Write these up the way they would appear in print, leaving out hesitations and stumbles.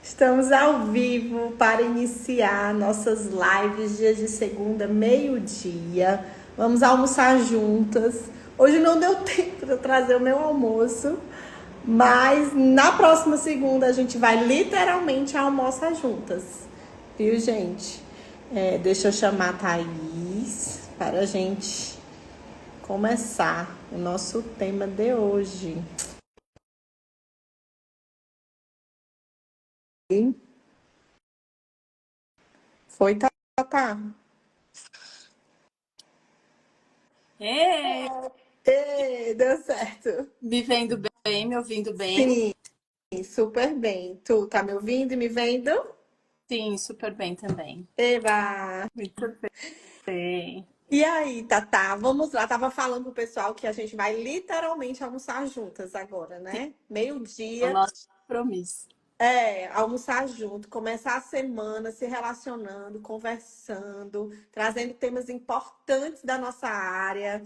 Estamos ao vivo para iniciar nossas lives dias de segunda, meio-dia. Vamos almoçar juntas. Hoje não deu tempo de eu trazer o meu almoço, mas na próxima segunda a gente vai literalmente almoçar juntas. Viu, gente? Deixa eu chamar a Thaís para a gente começar o nosso tema de hoje. Foi, Tatá? Ei, Deu certo. me vendo bem, me ouvindo bem? Sim, super bem. Tu tá me ouvindo e me vendo? Sim, super bem também. Eba! Muito bem. E aí, Tatá, vamos lá. Tava falando pro pessoal que a gente vai literalmente almoçar juntas agora, Sim, né? o Meio-dia. nosso compromisso. Almoçar junto, começar a semana se relacionando, conversando, trazendo temas importantes da nossa área.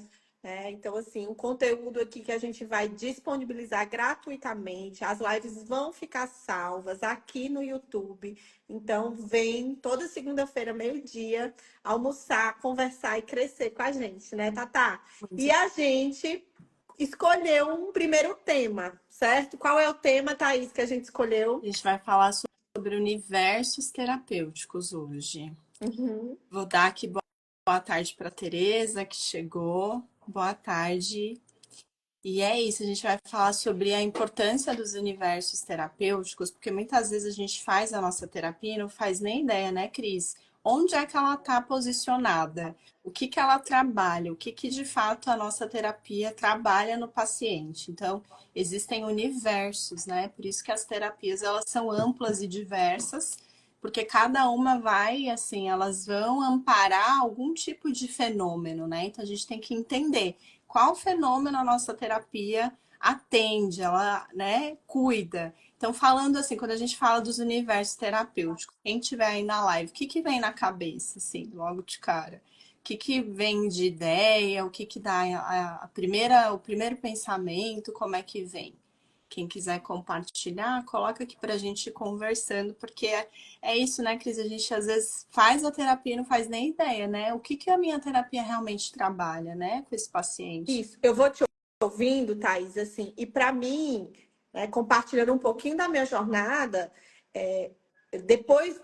Então, assim, um conteúdo aqui que a gente vai disponibilizar gratuitamente. As lives vão ficar salvas aqui no YouTube. Então, vem toda segunda-feira, meio-dia, almoçar, conversar e crescer com a gente, né, Tatá? E Muito. a gente escolheu um primeiro tema, certo? Qual é o tema, Thaís, que a gente escolheu? A gente vai falar sobre universos terapêuticos hoje. Uhum. Vou dar aqui boa tarde para Tereza, que chegou. Boa tarde. E é isso, a gente vai falar sobre a importância dos universos terapêuticos, porque muitas vezes a gente faz a nossa terapia e não faz nem ideia, né, Cris? Onde é que ela está posicionada? O que que ela trabalha? O que que de fato a nossa terapia trabalha no paciente? Então, existem universos, né? Por isso que as terapias elas são amplas e diversas, porque cada uma vai, assim, elas vão amparar algum tipo de fenômeno, né? Então a gente tem que entender qual fenômeno a nossa terapia atende, ela, né, cuida. Então, falando assim, quando a gente fala dos universos terapêuticos, quem tiver aí na live, o que que vem na cabeça, assim, logo de cara? O que que vem de ideia? O que que dá o primeiro pensamento? Como é que vem? Quem quiser compartilhar, coloca aqui para a gente ir conversando, porque é isso, né, Cris? A gente às vezes faz a terapia e não faz nem ideia, né? O que que a minha terapia realmente trabalha, né, com esse paciente? Isso, eu vou te ouvindo, Thaís, assim, e para mim, compartilhando um pouquinho da minha jornada, é, depois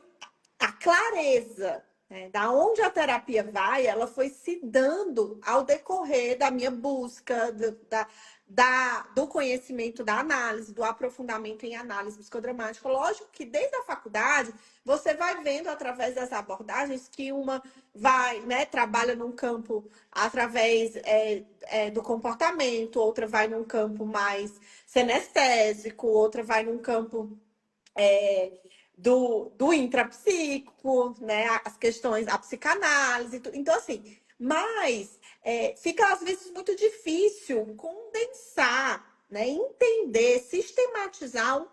a clareza, né, da onde a terapia vai, ela foi se dando ao decorrer da minha busca, do conhecimento da análise, do aprofundamento em análise psicodramática. Lógico que desde a faculdade você vai vendo através das abordagens que uma vai, né, trabalha num campo através do comportamento, outra vai num campo mais senestésico, outra vai num campo é, do intrapsíquico, né? As questões, a psicanálise. Então, assim, mas fica às vezes muito difícil condensar, né? Entender, sistematizar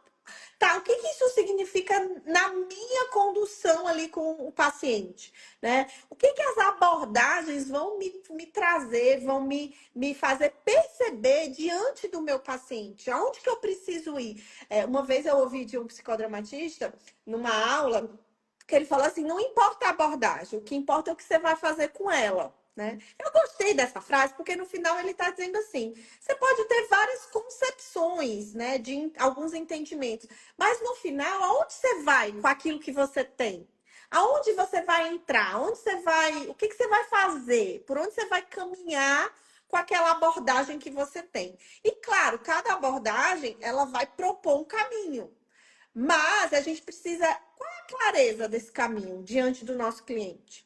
tá, o que que isso significa na minha condução ali com o paciente, né? O que que as abordagens vão me trazer, vão me fazer perceber diante do meu paciente? Aonde que eu preciso ir? Uma vez eu ouvi de um psicodramatista, numa aula, que ele falou assim, não importa a abordagem, o que importa é o que você vai fazer com ela. Né? Eu gostei dessa frase porque no final ele está dizendo assim: você pode ter várias concepções, né, de alguns entendimentos, mas no final, aonde você vai com aquilo que você tem? Aonde você vai entrar? Aonde você vai? O que que você vai fazer? Por onde você vai caminhar com aquela abordagem que você tem? E claro, cada abordagem ela vai propor um caminho. Mas a gente precisa. Qual é a clareza desse caminho diante do nosso cliente?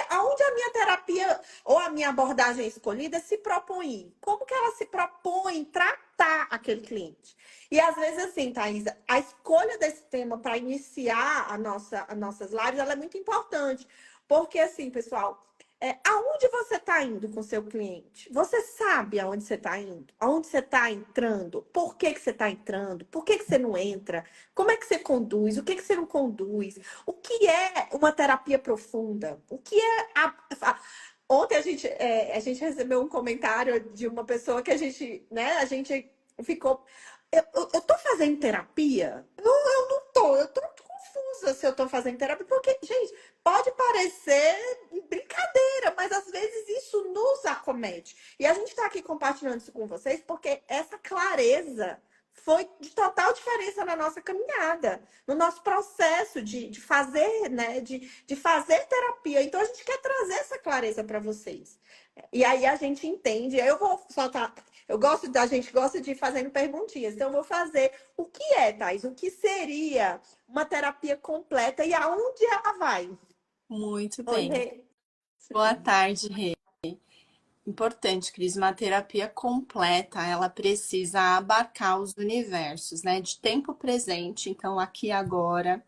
Aonde a minha terapia ou a minha abordagem escolhida se propõe ir? Como que ela se propõe tratar aquele cliente? E às vezes, assim, Thaisa, a escolha desse tema para iniciar as nossas lives, ela é muito importante. Porque, assim, pessoal, aonde você está indo com o seu cliente? Você sabe aonde você está indo? Aonde você está entrando? Por que que você está entrando? Por que que você não entra? Como é que você conduz? O que que você não conduz? O que é uma terapia profunda? O que é Ontem a gente recebeu um comentário de uma pessoa que a gente ficou. Eu tô fazendo terapia? pergunta se eu tô fazendo terapia, porque, gente, pode parecer brincadeira, mas às vezes isso nos acomete. E a gente tá aqui compartilhando isso com vocês porque essa clareza foi de total diferença na nossa caminhada, no nosso processo de fazer, né, de fazer terapia. Então, a gente quer trazer essa clareza para vocês. E aí a gente entende. Aí eu vou soltar. A gente gosta de ir fazendo perguntinhas. Então, eu vou fazer o que é, Thais? O que seria uma terapia completa e aonde ela vai? Muito Oi, bem. Rê. Boa tarde, Rê. Importante, Cris, uma terapia completa, ela precisa abarcar os universos, né? De tempo presente, então aqui e agora,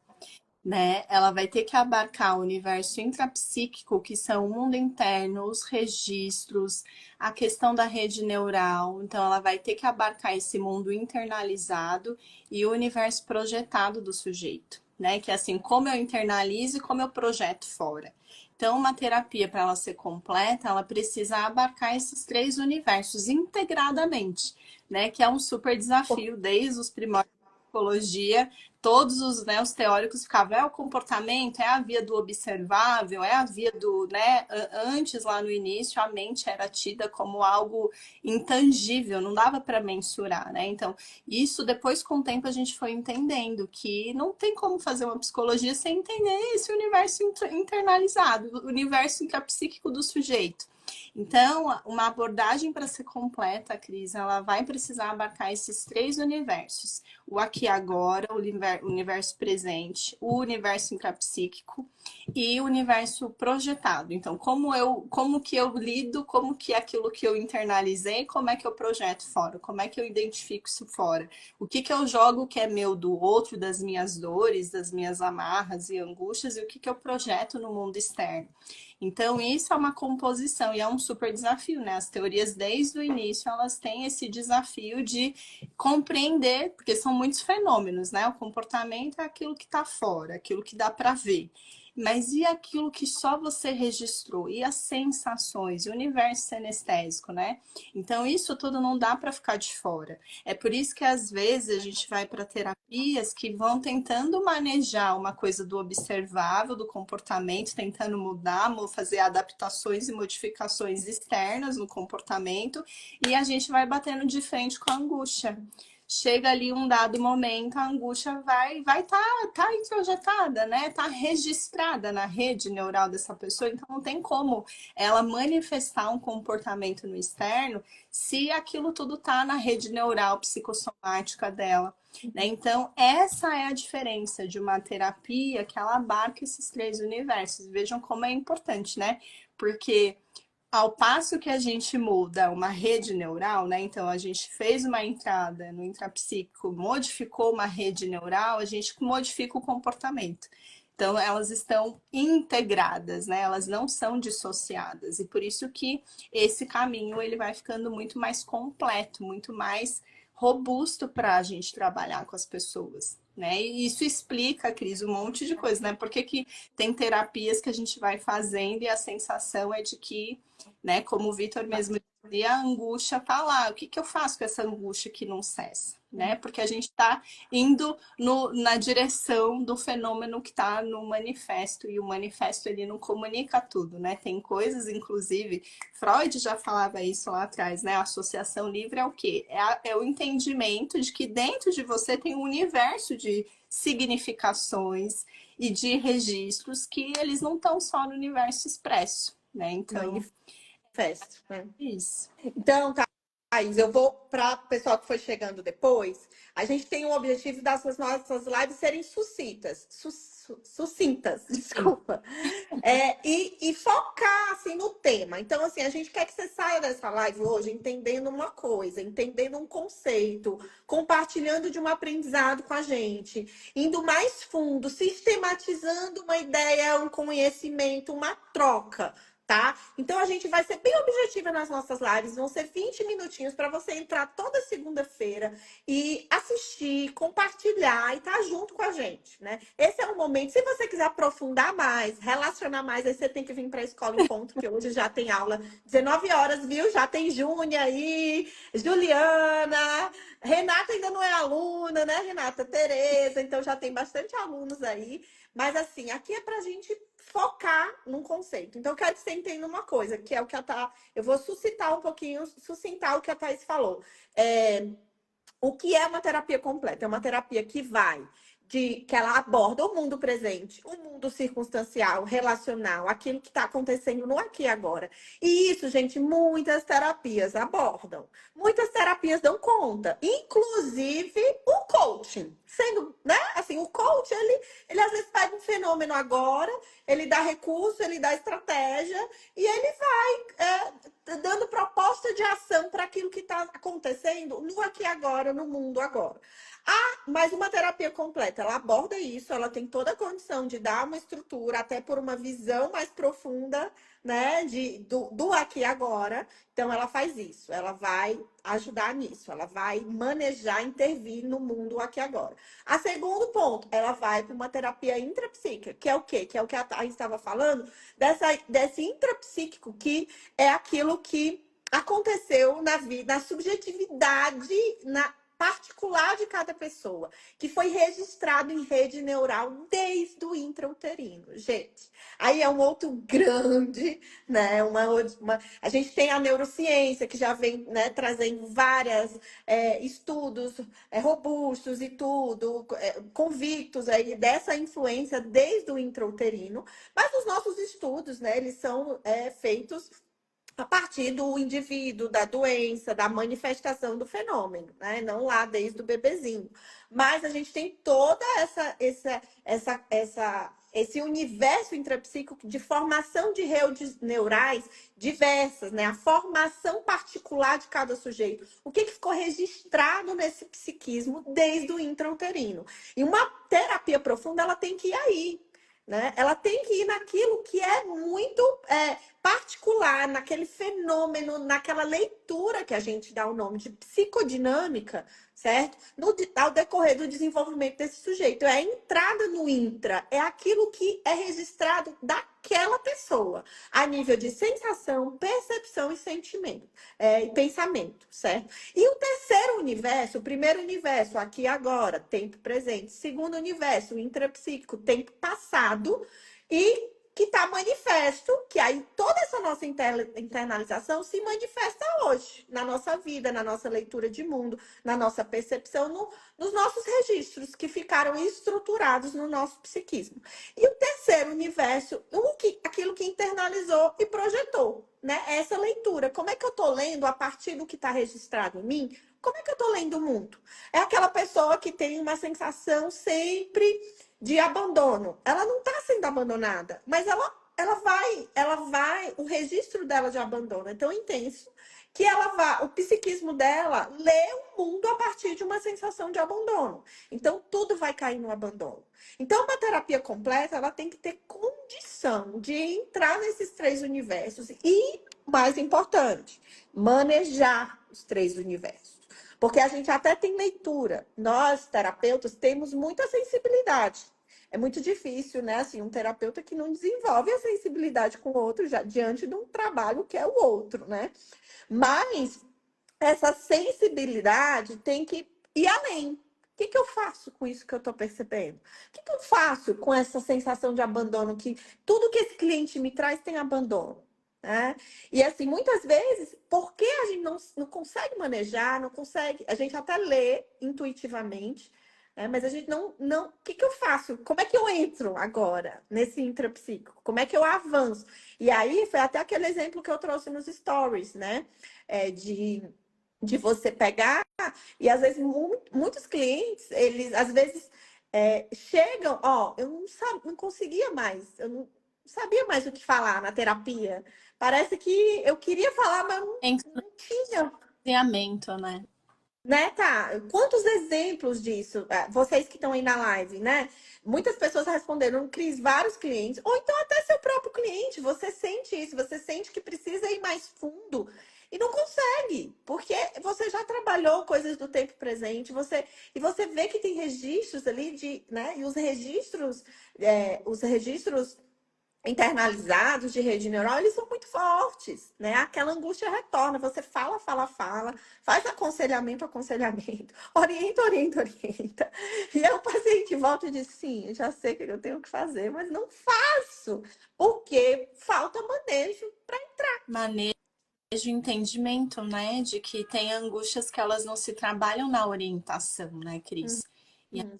né? Ela vai ter que abarcar o universo intrapsíquico, que são o mundo interno, os registros, a questão da rede neural. Então, ela vai ter que abarcar esse mundo internalizado e o universo projetado do sujeito, né? Que é assim, como eu internalizo e como eu projeto fora. Então, uma terapia, para ela ser completa, ela precisa abarcar esses três universos integradamente, né? Que é um super desafio desde os primórdios da psicologia. Todos os, né, os teóricos ficavam, é o comportamento, é a via do observável, é a via do, né, antes lá no início a mente era tida como algo intangível, não dava para mensurar, né? Então, isso depois com o tempo a gente foi entendendo que não tem como fazer uma psicologia sem entender esse universo internalizado, o universo intrapsíquico do sujeito. Então, uma abordagem para ser completa, Cris, ela vai precisar abarcar esses três universos: o aqui e agora, o universo presente, o universo intrapsíquico e o universo projetado. Então, como que eu lido, como que é aquilo que eu internalizei, como é que eu projeto fora, como é que eu identifico isso fora, o que que eu jogo que é meu do outro, das minhas dores, das minhas amarras e angústias, e o que que eu projeto no mundo externo. Então, isso é uma composição e é um super desafio, né? As teorias, desde o início, elas têm esse desafio de compreender, porque são muitos fenômenos, né? O comportamento é aquilo que está fora, aquilo que dá para ver. Mas e aquilo que só você registrou? E as sensações? E o universo senestésico, né? Então, isso tudo não dá para ficar de fora. É por isso que, às vezes, a gente vai para terapias que vão tentando manejar uma coisa do observável, do comportamento, tentando mudar, fazer adaptações e modificações externas no comportamento, e a gente vai batendo de frente com a angústia. Chega ali um dado momento, a angústia vai tá introjetada, né? Tá registrada na rede neural dessa pessoa, então não tem como ela manifestar um comportamento no externo se aquilo tudo tá na rede neural psicossomática dela, né? Então, essa é a diferença de uma terapia que ela abarca esses três universos. Vejam como é importante, né? Porque ao passo que a gente muda uma rede neural, né? Então a gente fez uma entrada no intrapsíquico, modificou uma rede neural, a gente modifica o comportamento. Então elas estão integradas, né? Elas não são dissociadas. E por isso que esse caminho ele vai ficando muito mais completo, muito mais robusto para a gente trabalhar com as pessoas. Né? E isso explica, Cris, um monte de coisa, né? Por que tem terapias que a gente vai fazendo e a sensação é de que, né, como o Vitor mesmo dizia, a angústia tá lá. O que que eu faço com essa angústia que não cessa? Né? Porque a gente está indo na direção do fenômeno que está no manifesto, e o manifesto ele não comunica tudo, né? Tem coisas, inclusive, Freud já falava isso lá atrás, né? A associação livre é o quê? É o entendimento de que dentro de você tem um universo de significações e de registros que eles não estão só no universo expresso, né? Então, Manifesto, né? isso. Então, Thaís, eu vou para o pessoal que foi chegando depois. A gente tem um objetivo das nossas lives serem sucintas, desculpa. E focar assim no tema. Então, assim, a gente quer que você saia dessa live hoje entendendo uma coisa, entendendo um conceito, compartilhando de um aprendizado com a gente, indo mais fundo, sistematizando uma ideia, um conhecimento, uma troca. tá? Então a gente vai ser bem objetiva nas nossas lives, vão ser 20 minutinhos para você entrar toda segunda-feira e assistir, compartilhar e estar junto com a gente, né? Esse é o momento. Se você quiser aprofundar mais, relacionar mais, aí você tem que vir para a Escola em Ponto, que hoje já tem aula 19 horas, viu? Já tem Júnia aí, Juliana, Renata ainda não é aluna, né, Renata? Tereza, então já tem bastante alunos aí. Mas assim, aqui é para a gente focar num conceito. Então, eu quero que você entenda uma coisa, que é o que eu vou suscitar um pouquinho, sucintar o que a Thaís falou. O que é uma terapia completa? É uma terapia que ela aborda o mundo presente, o mundo circunstancial, relacional, aquilo que está acontecendo no aqui e agora. E isso, gente, muitas terapias abordam. Muitas terapias dão conta, inclusive o coaching. Sendo, né? Assim, o coach, ele às vezes pega um fenômeno agora, ele dá recurso, ele dá estratégia e ele vai dando proposta de ação para aquilo que está acontecendo no aqui e agora, no mundo agora. Mas uma terapia completa, ela aborda isso, ela tem toda a condição de dar uma estrutura, até por uma visão mais profunda, né, do aqui e agora. Então, ela faz isso, ela vai ajudar nisso, ela vai manejar, intervir no mundo aqui e agora. A segundo ponto, ela vai para uma terapia intrapsíquica, que é o quê? Que é o que a gente estava falando, desse intrapsíquico, que é aquilo que aconteceu na vida, na subjetividade, na particular de cada pessoa, que foi registrado em rede neural desde o intrauterino. Gente, aí é um outro grande, né? A gente tem a neurociência, que já vem, né, trazendo vários estudos robustos e tudo, convictos aí dessa influência desde o intrauterino, mas os nossos estudos, né, eles são feitos a partir do indivíduo, da doença, da manifestação do fenômeno, né? Não lá desde o bebezinho. Mas a gente tem toda esse universo intrapsíquico de formação de redes neurais diversas, né? A formação particular de cada sujeito. O que ficou registrado nesse psiquismo desde o intrauterino. E uma terapia profunda, ela tem que ir aí, né? Ela tem que ir naquilo que é muito particular, naquele fenômeno, naquela leitura que a gente dá o nome de psicodinâmica, certo? Ao decorrer do desenvolvimento desse sujeito. É a entrada no intra, é aquilo que é registrado daquela pessoa, a nível de sensação, percepção e sentimento, e pensamento, certo? E o terceiro universo, o primeiro universo, aqui e agora, tempo presente. Segundo universo, o intrapsíquico, tempo passado. E que está manifesto, que aí toda essa nossa internalização se manifesta hoje, na nossa vida, na nossa leitura de mundo, na nossa percepção, nos nossos registros que ficaram estruturados no nosso psiquismo. E o terceiro universo, aquilo que internalizou e projetou, né? Essa leitura. Como é que eu estou lendo a partir do que está registrado em mim? Como é que eu estou lendo o mundo? É aquela pessoa que tem uma sensação sempre de abandono. Ela não está sendo abandonada, mas o registro dela de abandono é tão intenso que o psiquismo dela lê o mundo a partir de uma sensação de abandono. Então, tudo vai cair no abandono. Então, uma terapia completa, ela tem que ter condição de entrar nesses três universos e, mais importante, manejar os três universos. Porque a gente até tem leitura. Nós, terapeutas, temos muita sensibilidade. É muito difícil, né? Assim, um terapeuta que não desenvolve a sensibilidade com o outro já diante de um trabalho que é o outro, né? Mas essa sensibilidade tem que ir além. O que eu faço com isso que eu estou percebendo? O que eu faço com essa sensação de abandono? Que tudo que esse cliente me traz tem abandono. Né? E assim, muitas vezes, porque a gente não consegue manejar, não consegue, a gente até lê intuitivamente, né? Mas a gente não. O que eu faço? Como é que eu entro agora nesse intrapsíquico? Como é que eu avanço? E aí foi até aquele exemplo que eu trouxe nos stories, né? De você pegar, e às vezes muitos clientes, eles às vezes chegam, eu não conseguia mais, eu não sabia mais o que falar na terapia. Parece que eu queria falar, mas eu Entra não tinha. no alinhamento, né? Né, tá? Quantos exemplos disso? Vocês que estão aí na live, né? Muitas pessoas responderam, Cris, vários clientes, ou então até seu próprio cliente. Você sente isso, você sente que precisa ir mais fundo e não consegue, porque você já trabalhou coisas do tempo presente, e você vê que tem registros ali de, né? E os registros internalizados de rede neural, eles são muito fortes, né? Aquela angústia retorna, você fala, fala, fala, faz aconselhamento, aconselhamento, orienta, orienta, orienta. E aí o paciente volta e diz, sim, eu já sei o que eu tenho que fazer, mas não faço, porque falta manejo. Manejo e entendimento, né? De que tem angústias que elas não se trabalham na orientação, né, Cris? E Uhum.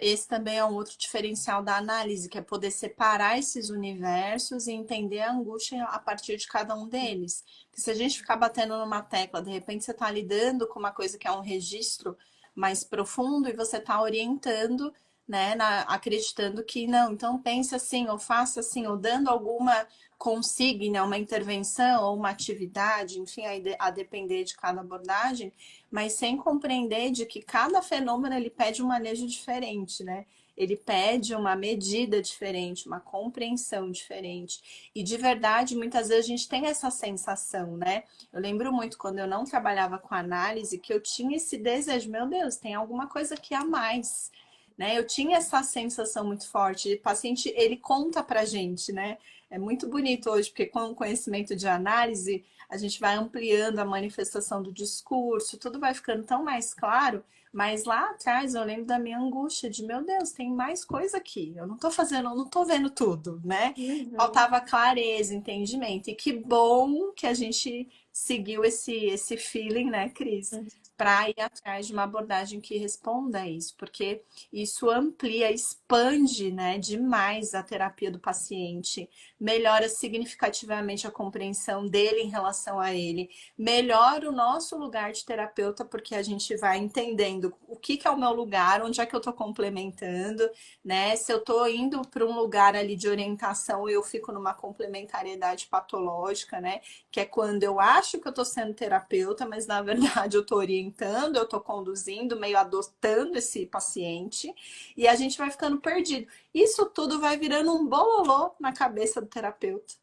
esse também é um outro diferencial da análise, que é poder separar esses universos e entender a angústia a partir de cada um deles. Porque se a gente ficar batendo numa tecla, de repente você está lidando com uma coisa que é um registro mais profundo e você está orientando, né, acreditando que não, então pense assim, ou faça assim, ou dando alguma consigna, uma intervenção ou uma atividade, enfim, a depender de cada abordagem, mas sem compreender de que cada fenômeno ele pede um manejo diferente, né? Ele pede uma medida diferente, uma compreensão diferente. E de verdade, muitas vezes a gente tem essa sensação, né? Eu lembro muito quando eu não trabalhava com análise que eu tinha esse desejo, meu Deus, tem alguma coisa aqui a mais. Né? Eu tinha essa sensação muito forte. O paciente, ele conta pra gente, né? É muito bonito hoje, porque com o conhecimento de análise, a gente vai ampliando a manifestação do discurso, tudo vai ficando tão mais claro. Mas lá atrás eu lembro da minha angústia de, meu Deus, tem mais coisa aqui. Eu não tô fazendo, eu não tô vendo tudo, né? Uhum. Faltava clareza, entendimento. E que bom que a gente seguiu esse feeling, né, Cris? Para ir atrás de uma abordagem que responda a isso, porque isso amplia, expande, né, demais a terapia do paciente, melhora significativamente a compreensão dele em relação a ele, melhora o nosso lugar de terapeuta, porque a gente vai entendendo o que é o meu lugar, onde é que eu estou complementando, né? Se eu estou indo para um lugar ali de orientação, eu fico numa complementariedade patológica, né? Que é quando eu acho que eu estou sendo terapeuta, mas na verdade eu estou orientando, eu estou conduzindo, meio adotando esse paciente, e a gente vai ficando perdido. Isso tudo vai virando um bololô na cabeça do terapeuta,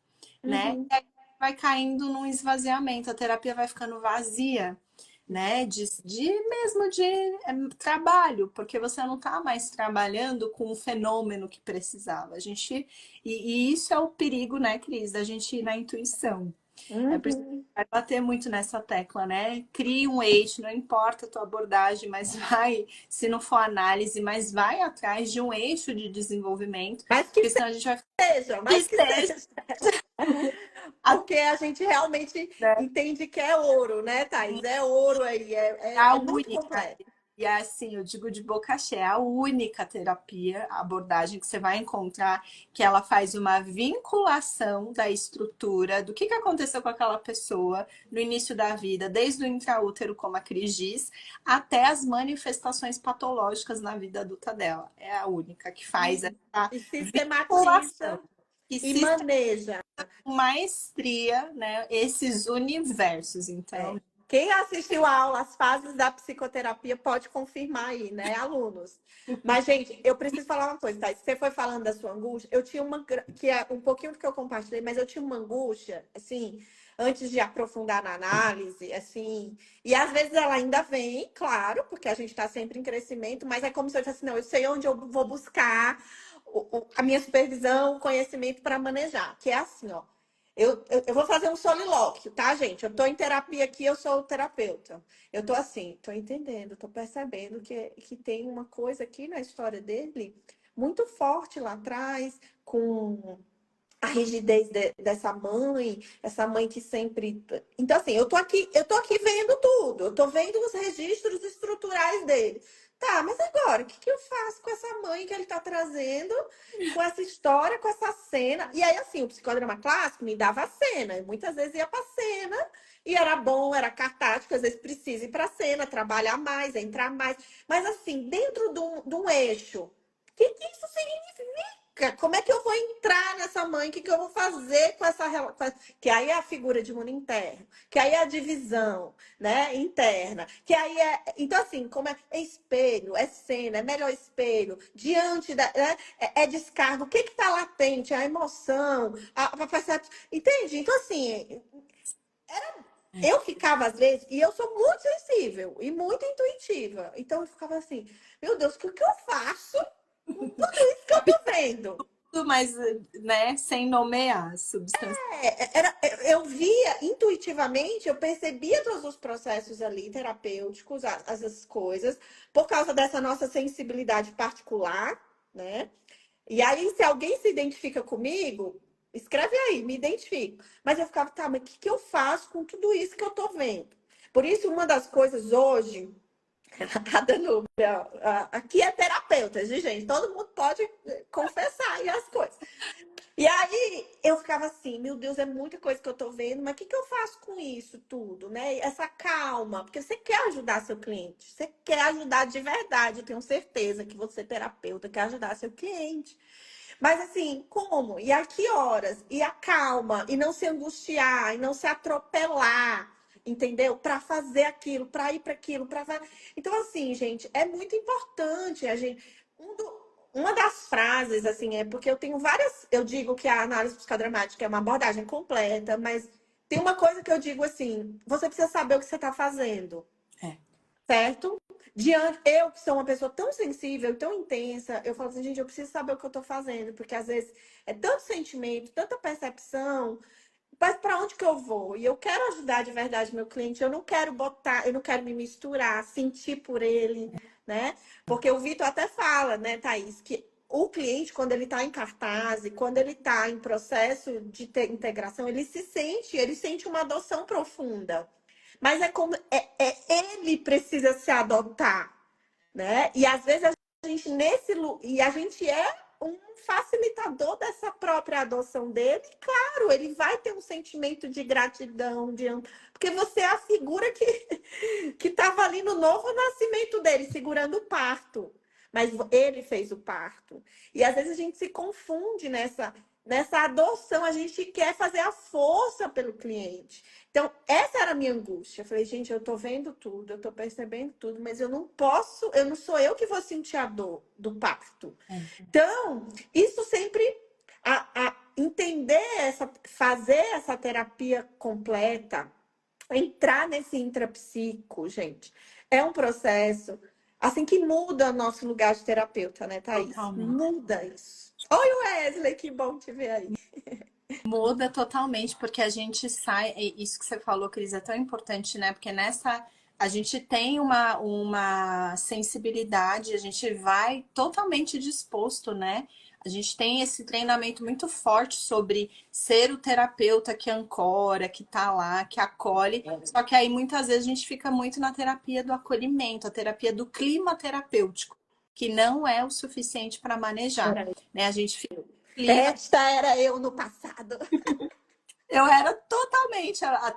né? Uhum. E aí vai caindo num esvaziamento, a terapia vai ficando vazia, né? Trabalho, porque você não está mais trabalhando com o fenômeno que precisava. E isso é o perigo, né, Cris, da gente ir na intuição. É por isso que Uhum. vai bater muito nessa tecla, né? Cria um eixo, não importa a tua abordagem, mas vai, se não for análise, mas vai atrás de um eixo de desenvolvimento, Mas que porque senão a gente vai seja, que mas que seja seja. Porque a gente realmente entende que é ouro, né, Thaís? É ouro aí, a é muito única. completo. E é assim, eu digo de boca cheia, é a única terapia, a abordagem que você vai encontrar, que ela faz uma vinculação da estrutura, do que aconteceu com aquela pessoa no início da vida, desde o intraútero, como a Cris diz, até as manifestações patológicas na vida adulta dela. É a única que faz Uhum. essa E vinculação. sistematiza Que e se maneja. com maestria, né, esses universos. Então, É. Quem assistiu a aula As Fases da Psicoterapia pode confirmar aí, né, alunos? Mas, gente, eu preciso falar uma coisa, tá? Você foi falando da sua angústia, eu tinha que é um pouquinho do que eu compartilhei, mas eu tinha uma angústia, assim, antes de aprofundar na análise, assim, e às vezes ela ainda vem, claro, porque a gente está sempre em crescimento, mas é como se eu dissesse, não, eu sei onde eu vou buscar a minha supervisão, o conhecimento para manejar, que é assim, ó. Eu vou fazer um solilóquio, tá, gente? Eu tô em terapia aqui, eu sou o terapeuta. Eu tô assim, tô entendendo, tô percebendo que tem uma coisa aqui na história dele muito forte lá atrás, com a rigidez dessa mãe, essa mãe que sempre. Então, assim, eu tô aqui vendo tudo, eu tô vendo os registros estruturais dele. Tá, mas agora, o que que eu faço com essa mãe que ele tá trazendo, com essa história, com essa cena? E aí, assim, o psicodrama clássico me dava a cena, e muitas vezes ia pra cena, e era bom, era catártico, às vezes precisa ir pra cena, trabalhar mais, entrar mais. Mas, assim, dentro de um eixo, o que que isso significa? Como é que eu vou entrar nessa mãe? O que eu vou fazer com essa relação? Que aí é a figura de mundo interno, que aí é a divisão, né, interna, que aí é. Então, assim, como é espelho, é cena, é melhor espelho, diante da. Né, é descarga, o que está latente? A emoção, a percepção. Entende? Então, assim, eu ficava, às vezes, e eu sou muito sensível e muito intuitiva. Então eu ficava assim, meu Deus, o que eu faço com tudo isso que eu tô vendo? Mas, né, sem nomear substância. Eu via intuitivamente, eu percebia todos os processos ali terapêuticos, as coisas, por causa dessa nossa sensibilidade particular, né? E aí, se alguém se identifica comigo, escreve aí, me identifico. Mas eu ficava, tá, mas o que eu faço com tudo isso que eu tô vendo? Por isso, uma das coisas hoje, a Danúbia, aqui é terapeuta, viu, gente? Todo mundo pode confessar aí as coisas. E aí eu ficava assim, meu Deus, é muita coisa que eu tô vendo, mas o que eu faço com isso tudo, né? Essa calma, porque você quer ajudar seu cliente, você quer ajudar de verdade, eu tenho certeza que você, terapeuta, quer ajudar seu cliente. Mas assim, como? E a que horas? E a calma, e não se angustiar, e não se atropelar, entendeu? Para fazer aquilo, para ir para aquilo, para. Então, assim, gente, é muito importante a gente. Uma das frases, assim, é porque eu tenho várias. Eu digo que a análise psicodramática é uma abordagem completa, mas tem uma coisa que eu digo assim: você precisa saber o que você está fazendo, É. certo? Diante, eu que sou uma pessoa tão sensível, tão intensa, eu falo assim, gente, eu preciso saber o que eu tô fazendo, porque às vezes é tanto sentimento, tanta percepção, mas para onde que eu vou? E eu quero ajudar de verdade meu cliente, eu não quero botar, eu não quero me misturar, sentir por ele, né? Porque o Vitor até fala, né, Thaís, que o cliente, quando ele está em cartaz e quando ele está em processo de integração, ele sente uma adoção profunda. Mas é como ele precisa se adotar, né? E às vezes a gente e a gente é um facilitador dessa própria adoção dele. E, claro, ele vai ter um sentimento de gratidão, porque você é a figura que estava ali no novo nascimento dele, segurando o parto. Mas ele fez o parto. E às vezes a gente se confunde nessa adoção, a gente quer fazer a força pelo cliente. Então, essa era a minha angústia. Eu falei, gente, eu tô vendo tudo, eu tô percebendo tudo, mas eu não posso, eu não sou eu que vou sentir a dor do parto. Então, isso sempre entender fazer essa terapia completa, entrar nesse intrapsíquico, gente, é um processo assim que muda o nosso lugar de terapeuta, né, Thaís? Totalmente. Muda isso. Oi, Wesley, que bom te ver aí. Muda totalmente, porque a gente sai. Isso que você falou, Cris, é tão importante, né? Porque nessa. A gente tem uma sensibilidade, a gente vai totalmente disposto, né? A gente tem esse treinamento muito forte sobre ser o terapeuta que ancora, que tá lá, que acolhe. Só que aí muitas vezes a gente fica muito na terapia do acolhimento, a terapia do clima terapêutico, que não é o suficiente para manejar, né? A gente fica no clima. Esta era eu no passado. Eu era totalmente a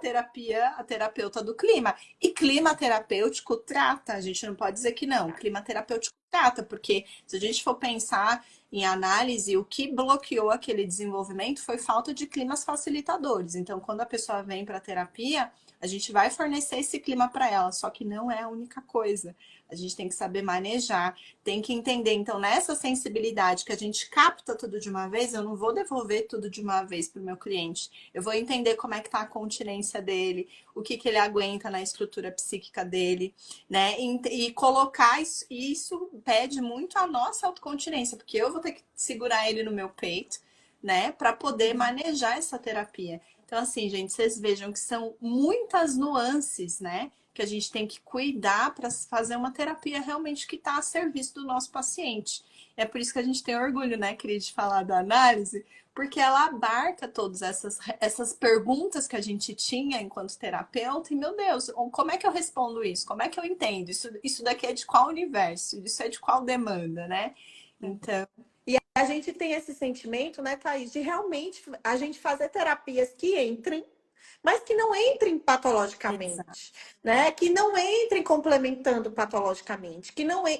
terapeuta do clima. E clima terapêutico trata, a gente não pode dizer que não. Clima terapêutico trata, porque se a gente for pensar em análise, o que bloqueou aquele desenvolvimento foi falta de climas facilitadores. Então, quando a pessoa vem para a terapia, a gente vai fornecer esse clima para ela, só que não é a única coisa. A gente tem que saber manejar, tem que entender. Então, nessa sensibilidade que a gente capta tudo de uma vez, eu não vou devolver tudo de uma vez para o meu cliente. Eu vou entender como é que está a continência dele, o que ele aguenta na estrutura psíquica dele, né? E colocar isso pede muito a nossa autocontinência, porque eu vou ter que segurar ele no meu peito, né? Para poder manejar essa terapia. Então, assim, gente, vocês vejam que são muitas nuances, né? Que a gente tem que cuidar para fazer uma terapia realmente que está a serviço do nosso paciente. É por isso que a gente tem orgulho, né, Cris, de falar da análise, porque ela abarca todas essas perguntas que a gente tinha enquanto terapeuta. E, meu Deus, como é que eu respondo isso? Como é que eu entendo? Isso daqui é de qual universo? Isso é de qual demanda, né? Então. E a gente tem esse sentimento, né, Thaís, de realmente a gente fazer terapias que entrem mas que não entrem Exato. patologicamente, né? Que não entrem complementando patologicamente,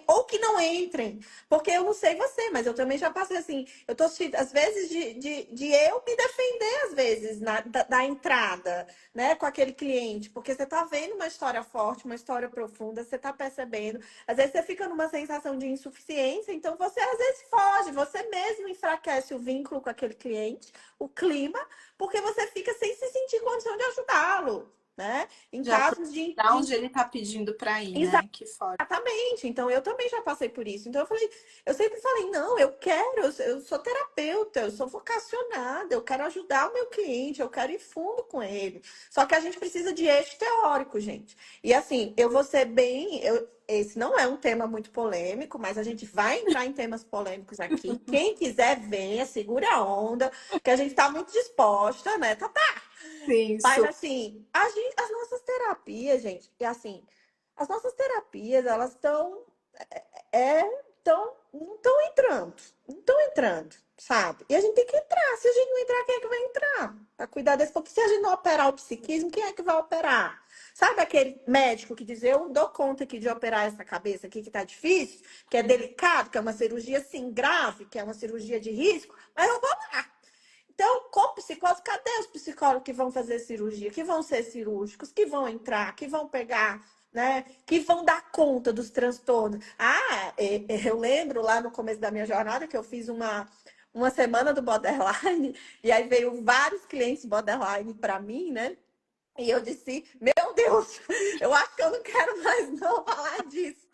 ou que não entrem, porque eu não sei você, mas eu também já passei assim, eu tô às vezes de eu me defender às vezes da entrada, né, com aquele cliente, porque você tá vendo uma história forte, uma história profunda, você tá percebendo, às vezes você fica numa sensação de insuficiência, então você às vezes foge, você mesmo enfraquece o vínculo com aquele cliente, o clima, porque você fica sem se sentir condição de ajudá-lo, né? Em Já casos para onde ele está pedindo para ir, né? Que fora. Exatamente. Então, eu também já passei por isso. Então, eu sempre falei, não, eu quero, eu sou terapeuta, eu sou vocacionada, eu quero ajudar o meu cliente, eu quero ir fundo com ele. Só que a gente precisa de eixo teórico, gente. E assim, eu vou ser bem, esse não é um tema muito polêmico, mas a gente vai entrar em temas polêmicos aqui. Quem quiser venha, segura a onda, que a gente está muito disposta, né? Tá. Sim, Mas assim, as nossas terapias, gente, e assim, as nossas terapias, elas estão não estão entrando, não estão entrando, sabe? E a gente tem que entrar. Se a gente não entrar, quem é que vai entrar? Para cuidar desse, porque se a gente não operar o psiquismo, quem é que vai operar? Sabe aquele médico que diz, eu não dou conta aqui de operar essa cabeça aqui que tá difícil, que é delicado, que é uma cirurgia assim grave, que é uma cirurgia de risco, mas eu vou lá. Então, com psicólogos, cadê os psicólogos que vão fazer cirurgia, que vão ser cirúrgicos, que vão entrar, que vão pegar, né? Que vão dar conta dos transtornos? Eu lembro lá no começo da minha jornada que eu fiz uma semana do borderline, e aí veio vários clientes borderline para mim, né? E eu disse, meu Deus, eu acho que eu não quero mais não falar disso.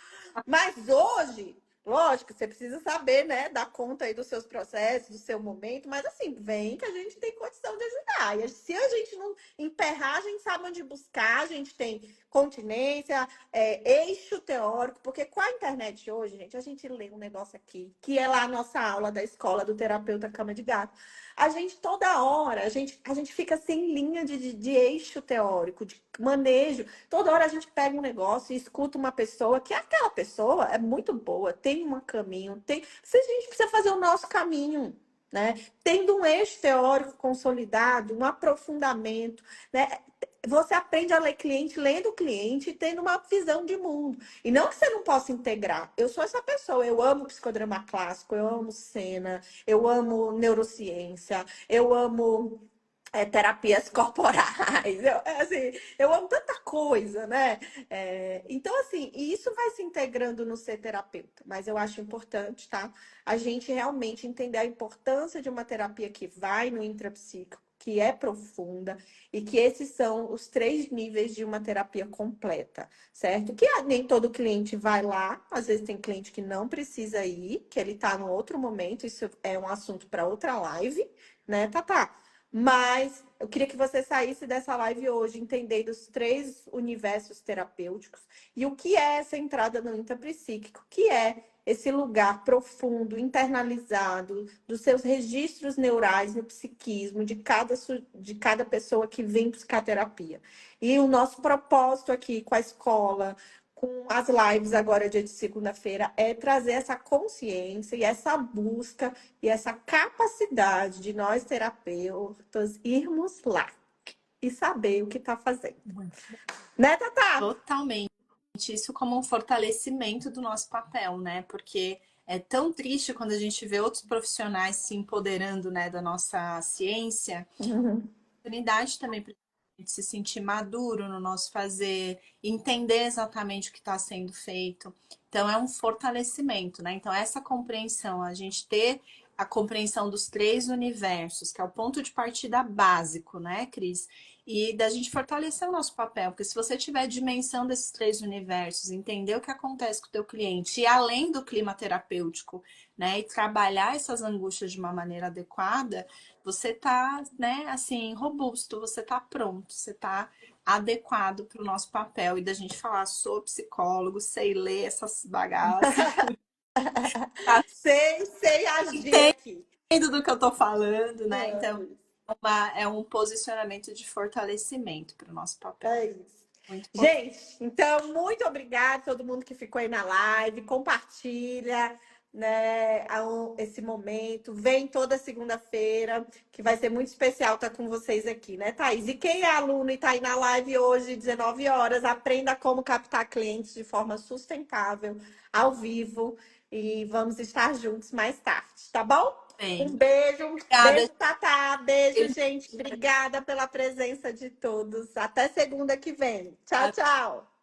Mas hoje, lógico, você precisa saber, né, dar conta aí dos seus processos, do seu momento, mas assim, vem que a gente tem condição de ajudar. E se a gente não emperrar, a gente sabe onde buscar, a gente tem continência, eixo teórico, porque com a internet hoje, gente, a gente lê um negócio aqui, que é lá a nossa aula da escola do terapeuta Cama de Gato. A gente, toda hora, a gente fica sem linha de eixo teórico, de manejo. Toda hora a gente pega um negócio e escuta uma pessoa que aquela pessoa é muito boa, tem um caminho, se a gente precisa fazer o nosso caminho, né? Tendo um eixo teórico consolidado, um aprofundamento, né? Você aprende a ler cliente, lendo o cliente e tendo uma visão de mundo. E não que você não possa integrar. Eu sou essa pessoa. Eu amo psicodrama clássico, eu amo cena, eu amo neurociência, eu amo terapias corporais. Eu amo tanta coisa, né? Então, assim, e isso vai se integrando no ser terapeuta. Mas eu acho importante, tá? A gente realmente entender a importância de uma terapia que vai no intrapsíquico, que é profunda, e que esses são os 3 níveis de uma terapia completa, certo? Que nem todo cliente vai lá, às vezes tem cliente que não precisa ir, que ele tá no outro momento, isso é um assunto para outra live, né, Tatá? Mas eu queria que você saísse dessa live hoje entendendo os 3 universos terapêuticos e o que é essa entrada no intrapsíquico, que é esse lugar profundo, internalizado, dos seus registros neurais no psiquismo de cada pessoa que vem psicoterapia. E o nosso propósito aqui com a escola, com as lives agora, dia de segunda-feira, é trazer essa consciência e essa busca e essa capacidade de nós terapeutas irmos lá e saber o que está fazendo. Né, Tatá? Totalmente. Isso como um fortalecimento do nosso papel, né? Porque é tão triste quando a gente vê outros profissionais se empoderando, né, da nossa ciência. Uhum. Oportunidade também para a gente se sentir maduro no nosso fazer, entender exatamente o que está sendo feito. Então, é um fortalecimento, né? Então, essa compreensão, a gente ter a compreensão dos 3 universos, que é o ponto de partida básico, né, Cris? E da gente fortalecer o nosso papel, porque se você tiver dimensão desses 3 universos, entender o que acontece com o teu cliente, e além do clima terapêutico, né, e trabalhar essas angústias de uma maneira adequada, você tá, né, assim, robusto, você tá pronto, você tá adequado para o nosso papel e da gente falar, sou psicólogo, sei ler essas bagaças, tá Sei agir aqui. entendendo do que eu tô falando, né? Então, é um posicionamento de fortalecimento para o nosso papel. É isso. Muito importante. Gente, então, muito obrigada a todo mundo que ficou aí na live. Compartilha, né, esse momento. Vem toda segunda-feira, que vai ser muito especial estar com vocês aqui, né, Thaís? E quem é aluno e está aí na live hoje, 19 horas, aprenda como captar clientes de forma sustentável, ao vivo. E vamos estar juntos mais tarde, tá bom? Um Bem, beijo, obrigada. beijo, Tatá, beijo, gente. Obrigada pela presença de todos. Até segunda que vem. Tchau, tchau.